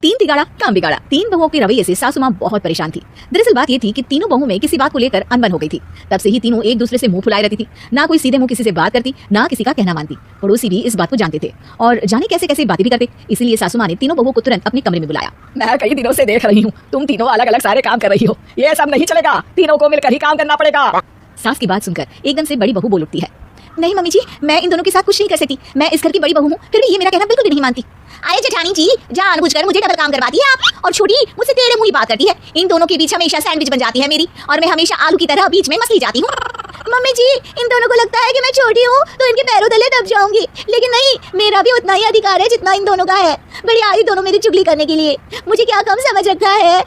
तीन तिगाड़ा काम बिगाड़ा। तीन बहुओं के रवैये से सासू माँ बहुत परेशान थी। दरअसल बात ये थी कि तीनों बहुओं में किसी बात को लेकर अनबन हो गई थी। तब से ही तीनों एक दूसरे से मुंह फुलाए रहती थी। ना कोई सीधे मुंह किसी से बात करती, ना किसी का कहना मानती। पड़ोसी भी इस बात को जानते थे और जाने कैसे कैसे बातें भी करते। इसीलिए सासू माँ ने तीनों बहुओं को तुरंत अपने कमरे में बुलाया। मैं कई दिनों से देख रही हूँ, तुम तीनों अलग अलग सारे काम कर रही हो। ये सब नहीं चलेगा, तीनों को मिलकर ही काम करना पड़ेगा। सास की बात सुनकर एकदम से बड़ी बहू बोल उठती है, नहीं मम्मी जी, मैं इन दोनों के साथ कुछ नहीं कर सकती। मैं इस घर की बड़ी बहू हूँ, फिर भी ये मेरा कहना बिल्कुल भी नहीं मानती। अरे जेठानी जी, जानबूझकर मुझे डबल काम करवाती है आप। और छोटी मुझसे टेढ़े मुंह बात करती है। इन दोनों के बीच हमेशा सैंडविच बन जाती है मेरी, और मैं हमेशा आलू की तरह बीच में मसली जाती हूँ। मम्मी जी, इन दोनों को लगता है कि मैं छोटी हूँ तो इनके पैरों तले दब जाऊंगी, लेकिन नहीं, मेरा भी उतना ही अधिकार है जितना इन दोनों का है। बड़ी आई दोनों मेरी चुगली करने के लिए, मुझे क्या कम समझ रखा है।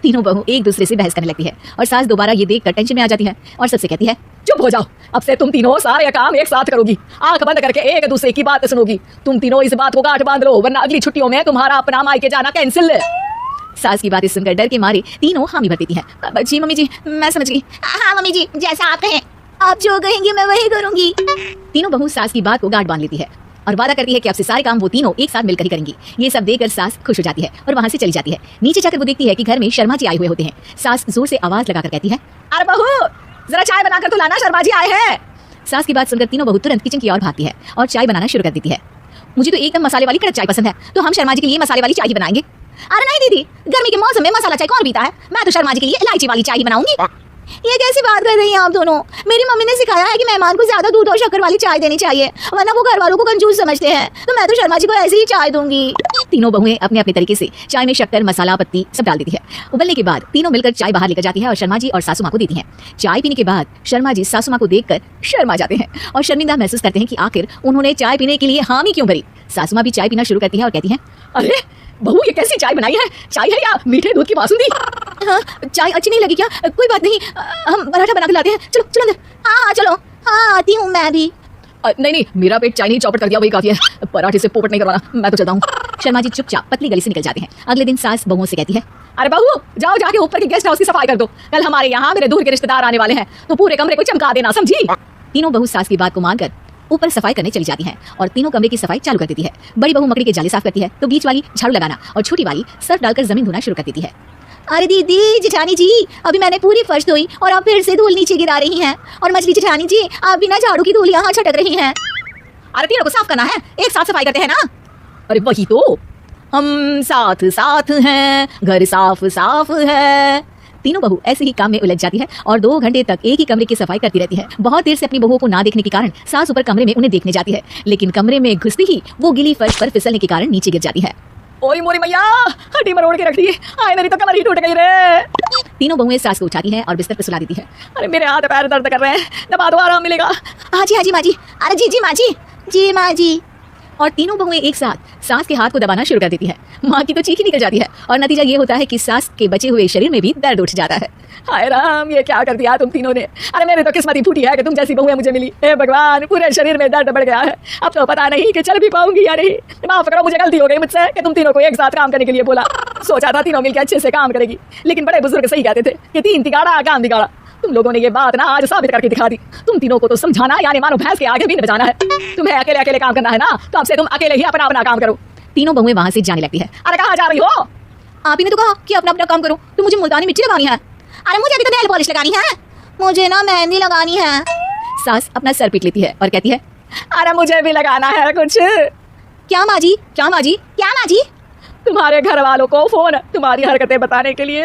तीनों बहू एक दूसरे से बहस करने लगती है और सास दोबारा ये देखकर टेंशन में आ जाती है और सबसे कहती है, चुप हो जाओ, अब से तुम तीनों सारे काम एक साथ करोगी। आंख बंद करके एक दूसरे की बात सुनोगी। तुम तीनों इस बात को गांठ बांध लो, वरना अगली छुट्टियों में तुम्हारा अपना मायके जाना कैंसिल। सास की बातें सुनकर डर के मारे तीनों हामी भर देती हैं। जी मम्मी जी, मैं समझ गई। हाँ मम्मी जी, जैसा आप कहें, आप जो कहेंगे मैं वही करूंगी। तीनों बहू सास की बात को गांठ बांध लेती है और वादा करती है कि अब से सारे काम वो तीनों एक साथ मिलकर ही करेंगी। ये सब देखकर सास खुश हो जाती है और वहां से चली जाती है। नीचे जाकर वो देखती है कि घर में शर्मा जी आए हुए होते हैं। सास जोर से आवाज लगाकर कहती है, अरे बहू, जरा चाय बनाकर तो लाना, शर्मा जी आए हैं। सास की बात सुनकर तीनों बहू तुरंत किचन की ओर भागती है और चाय बनाना शुरू कर देती है। मुझे तो एकदम मसाले वाली कड़क चाय पसंद है, तो हम शर्मा जी के लिए मसाले वाली चाय ही बनाएंगे। अरे नहीं दीदी, गर्मी के मौसम में मसाला चाय कौन पीता है? मैं तो शर्मा जी के लिए इलायची वाली चाय ही बनाऊंगी। ये कैसी बात कर रही हैं आप दोनों? मेरी मम्मी ने सिखाया है कि मेहमान को ज्यादा दूध और शक्कर वाली चाय देनी चाहिए, वरना वो घर वालों को कंजूस समझते हैं। तो मैं तो शर्मा जी को ऐसी ही चाय दूंगी। तीनों बहुएं अपने अपने तरीके से चाय में शक्कर, मसाला, पत्ती सब डाल देती है। उबलने के बाद तीनों मिलकर चाय बाहर लेकर जाती है और शर्मा जी और सासू माँ को देती हैं। चाय पीने के बाद शर्मा जी सासू माँ को देखकर शर्मा जाते हैं और शर्मिंदा महसूस करते हैं कि आखिर उन्होंने चाय पीने के लिए हामी क्यों भरी। सासू माँ भी चाय पीना शुरू करती है और कहती है, अरे बहू, ये कैसी चाय बनाई है? चाय है या मीठे दूध की बासुंदी? हाँ, चाय अच्छी नहीं लगी क्या? कोई बात नहीं, हम पराठा बना के लाते हैं। चलो चलो अंदर। हाँ चलो, हाँ आती हूँ मैं भी। नहीं, मेरा पेट चाय नहीं चौपट कर दिया, वही काफी है। पराठे से पोपट नहीं करवाना, मैं तो चलता हूँ। शर्मा जी चुपचाप पतली गली से निकल जाते हैं। अगले दिन सास बहुओं से कहती है, अरे बहू, जाओ जाके ऊपर की गेस्ट हाउस की सफाई कर दो। कल हमारे यहाँ मेरे दूर के रिश्तेदार आने वाले हैं, तो पूरे कमरे को चमका देना, समझी? तीनों बहू सास की बात को मानकर ऊपर सफाई करने चली जाती हैं और तीनों कमरे की सफाई चालू कर देती है। बड़ी बहू मकड़ी के जाले साफ करती है तो बीच वाली झाड़ू लगाना और छोटी वाली सर्फ डालकर जमीन धोना शुरू कर देती है। अरे दीदी, जेठानी जी, अभी मैंने पूरी फर्श धोई और आप फिर से धूल नीचे गिरा रही हैं। और मछली जेठानी जी, आप बिना झाड़ू की धूल यहाँ छटक रही हैं। अरे तीनों को साफ करना है, एक साथ सफाई करते हैं ना। अरे वही तो, हम साथ साथ हैं, घर साफ साफ है। तीनों बहू ऐसे ही काम में उलझ जाती है और 2 घंटे तक एक ही कमरे की सफाई करती रहती है। बहुत देर से अपनी बहुओं को ना देखने के कारण सास ऊपर कमरे में उन्हें देखने जाती है, लेकिन कमरे में घुसती ही वो गीली फर्श पर फिसलने के कारण नीचे गिर जाती है। ओए मोरी मैया, हड्डी मरोड़ के रख दी। आए मेरी तो कमर ही टूट गई रे। तीनों बहुएं सास को उठाती हैं और बिस्तर पर सुला देती है। अरे मेरे हाथ पैर दर्द कर रहे हैं, दबा दो, आराम मिलेगा। हाँ जी माँ जी। अरे जी माँ जी, जी माँ जी। और तीनों बहुएं एक साथ सास के हाथ को दबाना शुरू कर देती है। माँ की तो चीख ही निकल जाती है और नतीजा ये होता है कि सास के बचे हुए शरीर में भी दर्द उठ जाता है। हाय राम, ये क्या कर दिया तुम तीनों ने? अरे मेरी तो किस्मत ही फूटी है कि तुम जैसी बहुएं मुझे मिली। हे भगवान, पूरे शरीर में दर्द बढ़ गया है। अब तो पता नहीं कि चल भी पाऊंगी या नहीं। माफ करो, मुझे गलती हो गई मुझसे कि तुम तीनों को एक साथ काम करने के लिए बोला। सोचा था तीनों मिलकर अच्छे से काम करेगी, लेकिन बड़े बुजुर्ग सही कहते थे कि 3 तिगाड़ा काम बिगाड़ा। तुम लोगों ने ये बात ना आज साबित करके दिखा दी। तुम तीनों को तो समझाना, यानी मानो भैंस के आगे भी बजाना है। तुम्हें अकेले अकेले काम करना है ना, तो अब से तुम अकेले ही अपना अपना काम करो। तीनों बहुएं वहां से जाने लगती है। अरे कहाँ जा रही हो? आप ही ने तो कहा कि अपना अपना काम करो, तो मुझे मुल्तानी मिट्टी लगानी है। अरे मुझे अभी तो नेल पॉलिश लगानी है, मुझे ना मेहंदी लगानी है। सास अपना सर पीट लेती है और कहती है, अरे मुझे भी लगाना है कुछ। क्या माँ जी, क्या माँ जी, क्या माँ जी? तुम्हारे घर वालों को फोन तुम्हारी हरकतें बताने के लिए।